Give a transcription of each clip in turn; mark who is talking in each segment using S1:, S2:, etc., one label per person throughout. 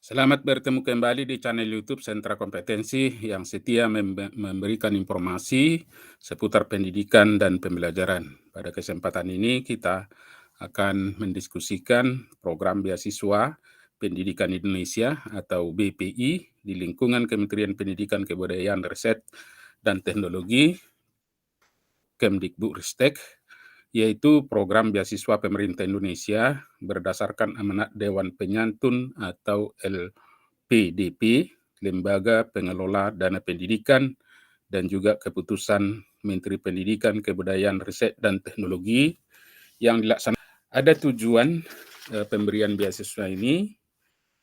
S1: Selamat bertemu kembali di channel YouTube Sentra Kompetensi yang setia memberikan informasi seputar pendidikan dan pembelajaran. Pada kesempatan ini kita akan mendiskusikan program beasiswa Pendidikan Indonesia atau BPI di lingkungan Kementerian Pendidikan Kebudayaan Riset dan Teknologi Kemdikbudristek, yaitu program beasiswa pemerintah Indonesia berdasarkan amanat Dewan Penyantun atau PDP, Lembaga Pengelola Dana Pendidikan, dan juga keputusan Menteri Pendidikan, Kebudayaan, Riset, dan Teknologi yang dilaksanakan. Ada tujuan pemberian beasiswa ini,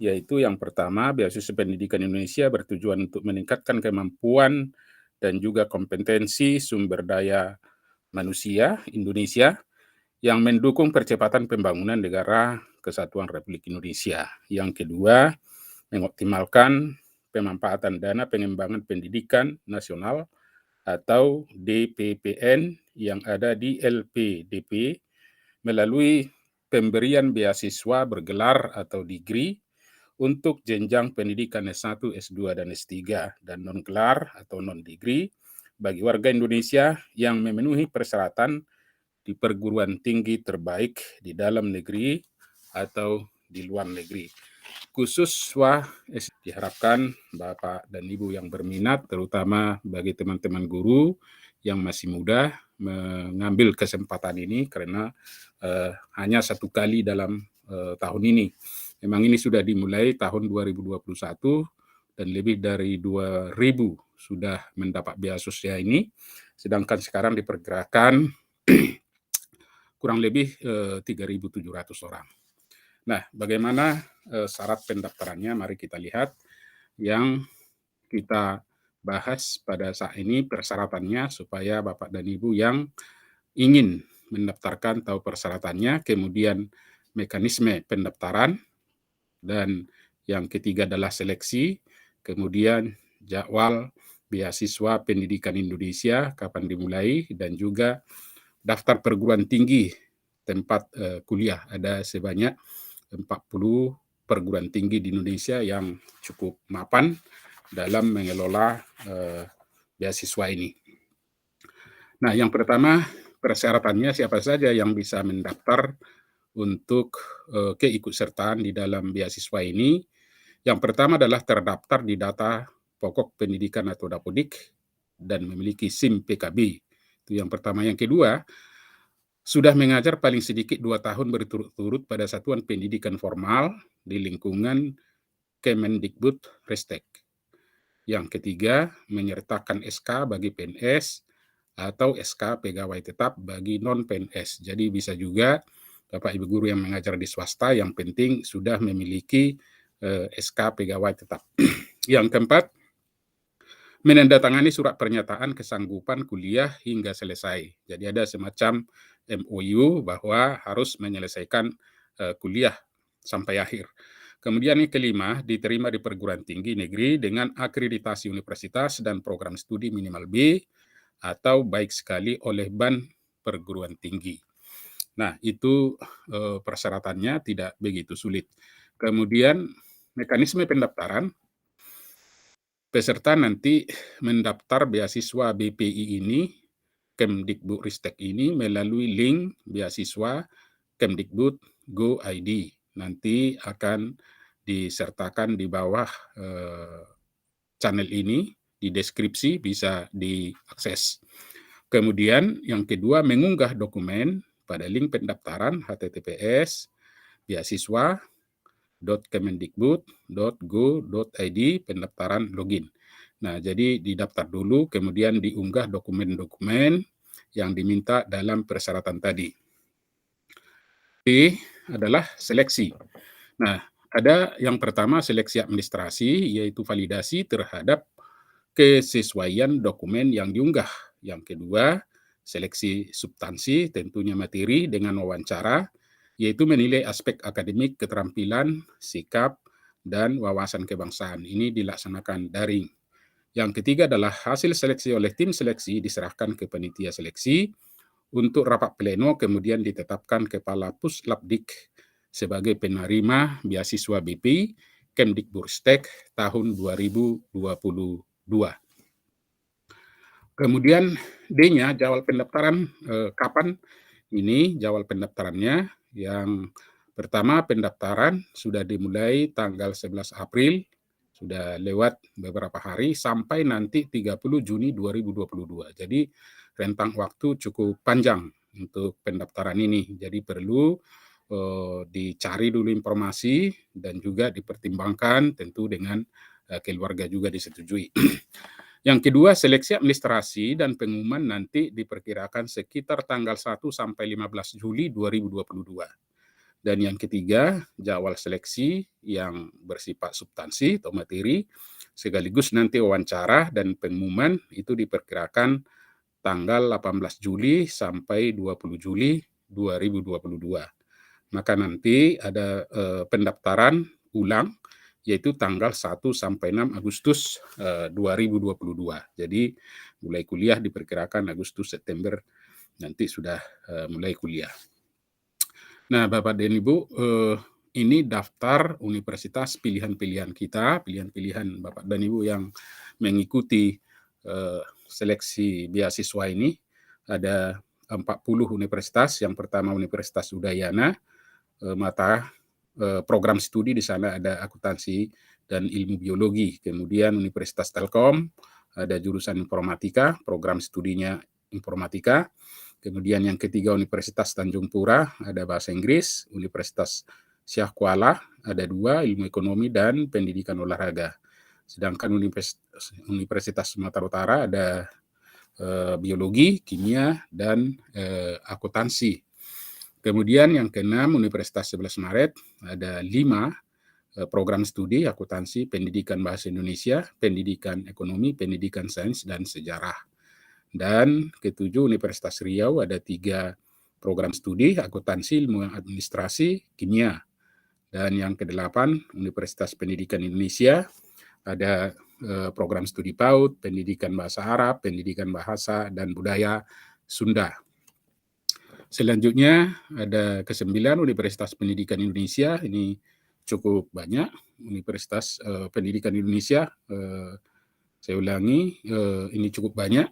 S1: yaitu yang pertama, beasiswa pendidikan Indonesia bertujuan untuk meningkatkan kemampuan dan juga kompetensi sumber daya manusia Indonesia yang mendukung percepatan pembangunan negara Kesatuan Republik Indonesia. Yang kedua, mengoptimalkan pemanfaatan dana pengembangan pendidikan nasional atau DPPN yang ada di LPDP melalui pemberian beasiswa bergelar atau degree untuk jenjang pendidikan S1, S2, dan S3 dan non-gelar atau non-degree bagi warga Indonesia yang memenuhi persyaratan di perguruan tinggi terbaik di dalam negeri atau di luar negeri. Khusus diharapkan Bapak dan Ibu yang berminat, terutama bagi teman-teman guru yang masih muda, mengambil kesempatan ini karena hanya satu kali dalam tahun ini. Memang ini sudah dimulai tahun 2021 dan lebih dari 2.000 sudah mendapat beasiswa ini, sedangkan sekarang diperkirakan kurang lebih 3.700 orang. Nah, bagaimana syarat pendaftarannya? Mari kita lihat. Yang kita bahas pada saat ini persyaratannya supaya Bapak dan Ibu yang ingin mendaftarkan tahu persyaratannya, kemudian mekanisme pendaftaran, dan yang ketiga adalah seleksi, kemudian jadwal beasiswa pendidikan Indonesia, kapan dimulai, dan juga daftar perguruan tinggi tempat kuliah. Ada sebanyak 40 perguruan tinggi di Indonesia yang cukup mapan dalam mengelola beasiswa ini. Nah, yang pertama persyaratannya siapa saja yang bisa mendaftar untuk keikutsertaan di dalam beasiswa ini. Yang pertama adalah terdaftar di data pokok pendidikan atau Dapodik dan memiliki SIM PKB. Itu yang pertama. Yang kedua, sudah mengajar paling sedikit 2 tahun berturut-turut pada satuan pendidikan formal di lingkungan Kemendikbudristek. Yang ketiga, menyertakan SK bagi PNS atau SK pegawai tetap bagi non-PNS. Jadi bisa juga Bapak Ibu guru yang mengajar di swasta, yang penting sudah memiliki SK pegawai tetap. Yang keempat, menandatangani surat pernyataan kesanggupan kuliah hingga selesai. Jadi ada semacam MOU bahwa harus menyelesaikan kuliah sampai akhir. Kemudian yang kelima, diterima di perguruan tinggi negeri dengan akreditasi universitas dan program studi minimal B atau baik sekali oleh BAN perguruan tinggi. Nah, itu persyaratannya tidak begitu sulit. Kemudian mekanisme pendaftaran, peserta nanti mendaftar beasiswa BPI ini, Kemdikbudristek ini melalui link beasiswa Kemdikbud Go ID. Nanti akan disertakan di bawah channel ini, di deskripsi bisa diakses. Kemudian yang kedua, mengunggah dokumen pada link pendaftaran https beasiswa.kemendikbud.go.id pendaftaran login. Nah, jadi didaftar dulu, kemudian diunggah dokumen-dokumen yang diminta dalam persyaratan tadi. Ini adalah seleksi. Nah, ada yang pertama seleksi administrasi, yaitu validasi terhadap kesesuaian dokumen yang diunggah. Yang kedua, seleksi substansi, tentunya materi dengan wawancara, yaitu menilai aspek akademik, keterampilan, sikap, dan wawasan kebangsaan. Ini dilaksanakan daring. Yang ketiga adalah hasil seleksi oleh tim seleksi diserahkan ke panitia seleksi untuk rapat pleno, kemudian ditetapkan Kepala Puslapdik sebagai penerima beasiswa BP Kemdikbudristek tahun 2022. Kemudian D-nya jadwal pendaftaran, kapan ini jadwal pendaftarannya. Yang pertama, pendaftaran sudah dimulai tanggal 11 April, sudah lewat beberapa hari sampai nanti 30 Juni 2022. Jadi rentang waktu cukup panjang untuk pendaftaran ini. Jadi perlu dicari dulu informasi dan juga dipertimbangkan tentu dengan keluarga juga disetujui. Yang kedua, seleksi administrasi dan pengumuman nanti diperkirakan sekitar tanggal 1 sampai 15 Juli 2022. Dan yang ketiga, jadwal seleksi yang bersifat substansi atau materi, sekaligus nanti wawancara dan pengumuman itu diperkirakan tanggal 18 Juli sampai 20 Juli 2022. Maka nanti ada pendaftaran ulang yaitu tanggal 1 sampai 6 Agustus 2022. Jadi mulai kuliah diperkirakan Agustus September nanti sudah mulai kuliah. Nah, Bapak dan Ibu, ini daftar universitas pilihan-pilihan kita, pilihan-pilihan Bapak dan Ibu yang mengikuti seleksi beasiswa ini. Ada 40 universitas. Yang pertama Universitas Udayana, mata program studi di sana ada akuntansi dan ilmu biologi. Kemudian Universitas Telkom ada jurusan informatika, program studinya informatika. Kemudian yang ketiga Universitas Tanjung Pura ada bahasa Inggris. Universitas Syah Kuala ada 2, ilmu ekonomi dan pendidikan olahraga. Sedangkan Universitas Sumatera Utara ada biologi, kimia, dan akuntansi. Kemudian yang keenam Universitas 11 Maret ada 5 program studi akuntansi, pendidikan bahasa Indonesia, pendidikan ekonomi, pendidikan sains, dan sejarah. Dan ketujuh Universitas Riau ada 3 program studi akuntansi, ilmu administrasi, kimia. Dan yang kedelapan Universitas Pendidikan Indonesia ada program studi PAUD, pendidikan bahasa Arab, pendidikan bahasa dan budaya Sunda. Selanjutnya ada ke-9 Universitas Pendidikan Indonesia, ini cukup banyak Universitas Pendidikan Indonesia, saya ulangi, ini cukup banyak.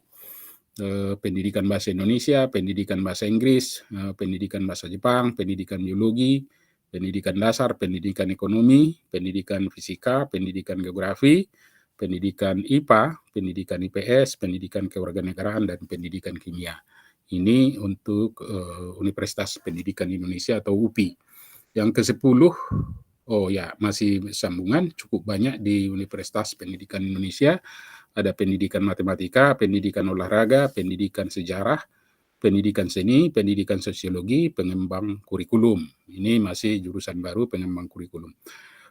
S1: Pendidikan bahasa Indonesia, pendidikan bahasa Inggris, pendidikan bahasa Jepang, pendidikan biologi, pendidikan dasar, pendidikan ekonomi, pendidikan fisika, pendidikan geografi, pendidikan IPA, pendidikan IPS, pendidikan kewarganegaraan, dan pendidikan kimia. Ini untuk Universitas Pendidikan Indonesia atau UPI. Yang ke-10, masih sambungan, cukup banyak di Universitas Pendidikan Indonesia. Ada pendidikan matematika, pendidikan olahraga, pendidikan sejarah, pendidikan seni, pendidikan sosiologi, pengembang kurikulum. Ini masih jurusan baru pengembang kurikulum.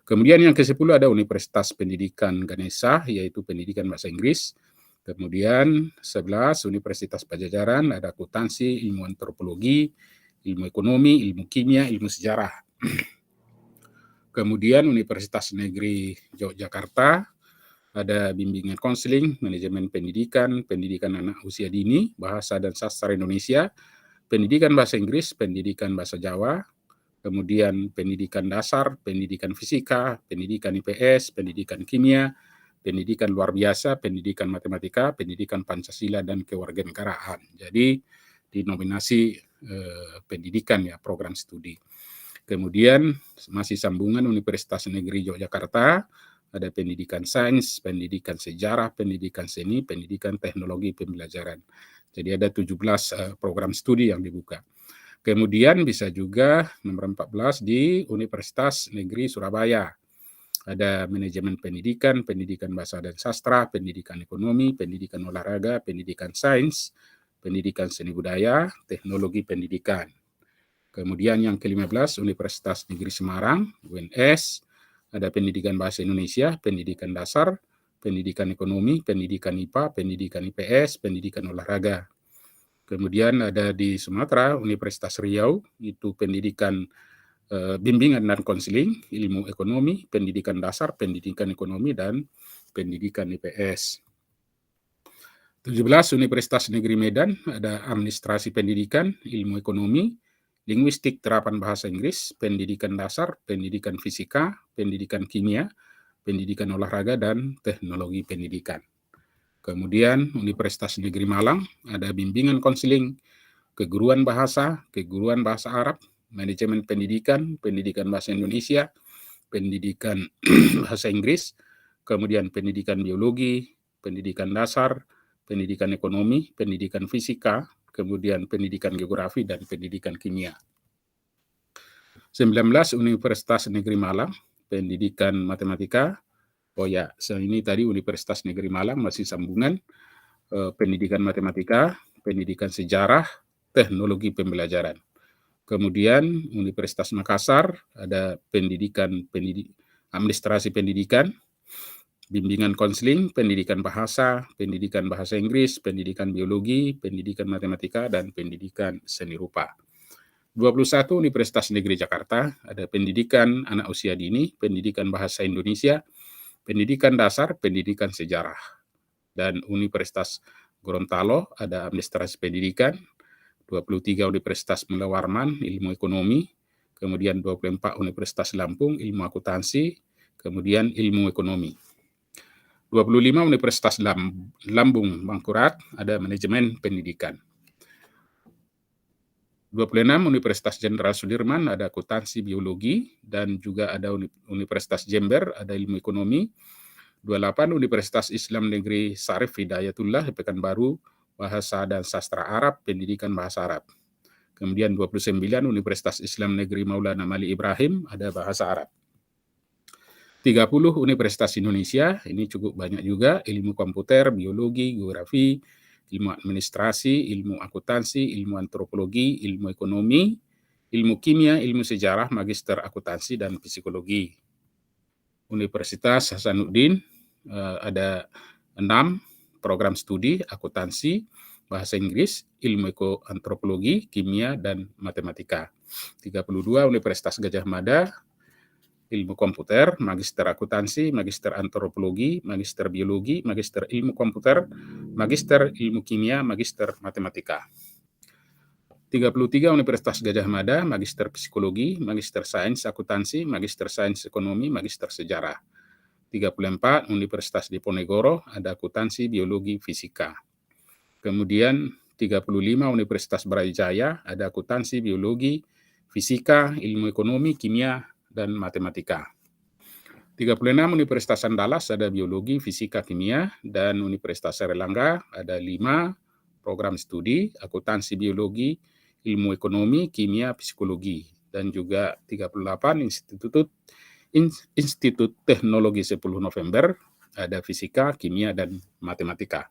S1: Kemudian yang ke-10 ada Universitas Pendidikan Ganesha, yaitu pendidikan bahasa Inggris. Kemudian 11 Universitas Pajajaran, ada akuntansi, ilmu antropologi, ilmu ekonomi, ilmu kimia, ilmu sejarah. Kemudian Universitas Negeri Yogyakarta, ada bimbingan konseling, manajemen pendidikan, pendidikan anak usia dini, bahasa dan sastra Indonesia, pendidikan bahasa Inggris, pendidikan bahasa Jawa, kemudian pendidikan dasar, pendidikan fisika, pendidikan IPS, pendidikan kimia, pendidikan luar biasa, pendidikan matematika, pendidikan Pancasila, dan kewarganegaraan. Jadi dinominasi pendidikan ya, program studi. Kemudian masih sambungan Universitas Negeri Yogyakarta, ada pendidikan sains, pendidikan sejarah, pendidikan seni, pendidikan teknologi pembelajaran. Jadi ada 17 program studi yang dibuka. Kemudian bisa juga nomor 14 di Universitas Negeri Surabaya. Ada manajemen pendidikan, pendidikan bahasa dan sastra, pendidikan ekonomi, pendidikan olahraga, pendidikan sains, pendidikan seni budaya, teknologi pendidikan. Kemudian yang ke-15 Universitas Negeri Semarang, UNS, ada pendidikan bahasa Indonesia, pendidikan dasar, pendidikan ekonomi, pendidikan IPA, pendidikan IPS, pendidikan olahraga. Kemudian ada di Sumatera, Universitas Riau, itu pendidikan bimbingan dan konseling, ilmu ekonomi, pendidikan dasar, pendidikan ekonomi, dan pendidikan IPS. 17 Universitas Negeri Medan, ada administrasi pendidikan, ilmu ekonomi, linguistik terapan bahasa Inggris, pendidikan dasar, pendidikan fisika, pendidikan kimia, pendidikan olahraga, dan teknologi pendidikan. Kemudian Universitas Negeri Malang ada bimbingan konseling keguruan bahasa Arab, manajemen pendidikan, pendidikan bahasa Indonesia, pendidikan bahasa Inggris, kemudian pendidikan biologi, pendidikan dasar, pendidikan ekonomi, pendidikan fisika, kemudian pendidikan geografi, dan pendidikan kimia. 19 Universitas Negeri Malang, pendidikan matematika. Oh ya, ini tadi Universitas Negeri Malang masih sambungan pendidikan matematika, pendidikan sejarah, teknologi pembelajaran. Kemudian Universitas Makassar ada administrasi pendidikan, bimbingan konseling, pendidikan bahasa Inggris, pendidikan biologi, pendidikan matematika, dan pendidikan seni rupa. 21 Universitas Negeri Jakarta ada pendidikan anak usia dini, pendidikan bahasa Indonesia, pendidikan dasar, pendidikan sejarah. Dan Universitas Gorontalo ada administrasi pendidikan, 23 Universitas Mula Warman, ilmu ekonomi, kemudian 24 Universitas Lampung, ilmu akuntansi, kemudian ilmu ekonomi. 25 Universitas Lambung Mangkurat, ada manajemen pendidikan. 26 Universitas Jenderal Sudirman, ada akuntansi biologi, dan juga ada Universitas Jember, ada ilmu ekonomi. 28 Universitas Islam Negeri Sarif Hidayatullah, Pekanbaru, bahasa dan sastra Arab, pendidikan bahasa Arab. Kemudian 29 Universitas Islam Negeri Maulana Mali Ibrahim, ada bahasa Arab. 30 Universitas Indonesia, ini cukup banyak juga, ilmu komputer, biologi, geografi, ilmu administrasi, ilmu akuntansi, ilmu antropologi, ilmu ekonomi, ilmu kimia, ilmu sejarah, magister akuntansi, dan psikologi. Universitas Hasanuddin ada 6 program studi akuntansi, bahasa Inggris, ilmu antropologi, kimia, dan matematika. 32 Universitas Gajah Mada, ilmu komputer, magister akuntansi, magister antropologi, magister biologi, magister ilmu komputer, magister ilmu kimia, magister matematika. 33 Universitas Gajah Mada, magister psikologi, magister sains akuntansi, magister sains ekonomi, magister sejarah. 34 Universitas Diponegoro, ada akuntansi, biologi, fisika. Kemudian 35 Universitas Brawijaya, ada akuntansi, biologi, fisika, ilmu ekonomi, kimia, dan matematika. 36 Universitas Andalas ada biologi, fisika, kimia, dan Universitas Airlangga ada 5 program studi akuntansi, biologi, ilmu ekonomi, kimia, psikologi, dan juga 38 Institut Teknologi 10 November ada fisika, kimia, dan matematika.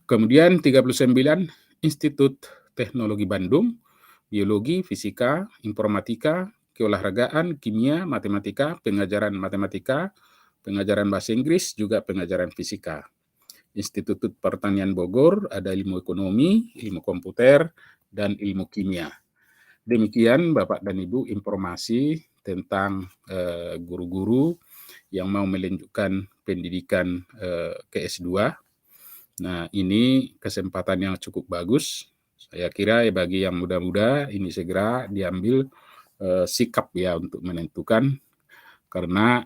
S1: Kemudian 39 Institut Teknologi Bandung, biologi, fisika, informatika, keolahragaan, kimia, matematika, pengajaran bahasa Inggris, juga pengajaran fisika. Institut Pertanian Bogor ada ilmu ekonomi, ilmu komputer, dan ilmu kimia. Demikian Bapak dan Ibu informasi tentang guru-guru yang mau melanjutkan pendidikan ke S2. Nah, ini kesempatan yang cukup bagus. Saya kira bagi yang muda-muda ini segera diambil sikap ya untuk menentukan, karena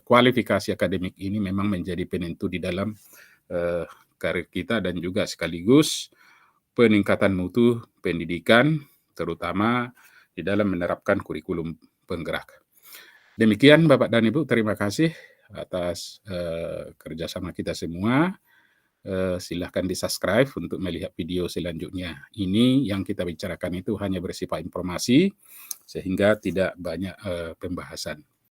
S1: kualifikasi akademik ini memang menjadi penentu di dalam karir kita dan juga sekaligus peningkatan mutu pendidikan, terutama di dalam menerapkan kurikulum penggerak. Demikian Bapak dan Ibu, terima kasih atas kerjasama kita semua. Silahkan di-subscribe untuk melihat video selanjutnya. Ini yang kita bicarakan itu hanya bersifat informasi, sehingga tidak banyak pembahasan.